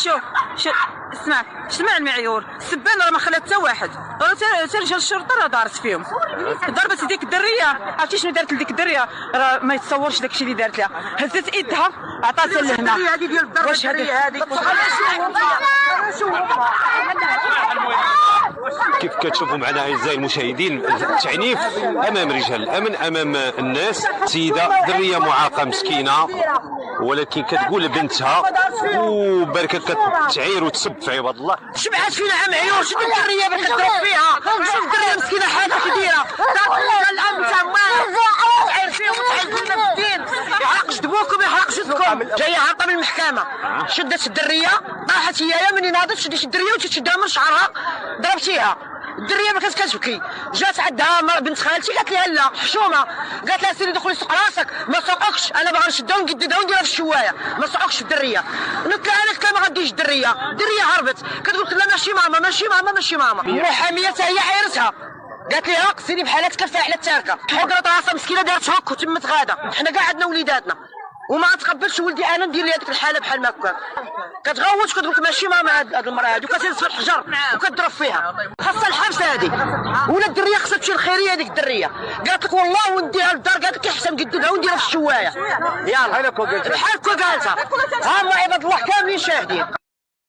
شوف اسمع المعيور. السبان راه ما خلات حتى واحد، راه حتى رجال الشرطه راه دارت فيهم. ضربت هذيك الدريه، عرفتي شنو دارت لديك الدريه؟ راه ما يتصورش داكشي اللي دارت لها. هزت ايدها عطاتها لهنا. الدريه هذه ديال الضربه، واش هذه كيف كتشوفوا معنا اعزائي المشاهدين التعنيف امام رجال الامن، امام الناس. سيده دريه معاقه مسكينه، ولكن كتقول لبنتها وبركه كتعير وتسب في عباد الله. شبعت فينا عم عيون، شد الدريه باش تضرب فيها، شوف الدريه مسكينه حاجه كبيره، تعطينا الامن تما تعير فيهم وتعير لنا في الدين، يحرق جدبوكم يحرق جدكم. جايه هارطه من المحكمه، شدت الدريه طاحت هي مني ناضت شديت الدريه وتشدها من شعرها ضربتيها. الدريه ما كانت كتبكي، جات عندها بنت خالتي قالت لها لا حشومه، قالت لها سيري دخلي سوق راسك، ما سوقكش انا باغا نشدها ونقددها ونديرها في الشوايه، ما سوقكش في الدريه. قلت لها انا قلت ما غاديش الدريه هربت، كتقول لك لا ماشي ماما. المحاميه حتى هي عايرتها، قالت لها سيري بحالاتك كالفاعله التاركه، حقرت راسها مسكينه دارت هك وتمت غاده. حنا كاع عندنا وليداتنا وما تقبلش ولدي انا ندير لي هذيك الحاله بحال ما كان. كتغوت وكتقول لك ماشي ماما هاد المراه هادي، وكتهز في الحجر وكتضرب فيها. خاصها الحبس هادي، ولا الدريه خاصها تمشي للخيريه هذيك الدريه. قالت لك والله ونديها للدار، قالت لك احسن نقددها ونديرها في الشوايه. يلا بحال هكا قالتها. ها هما عباد الله كاملين شاهدين.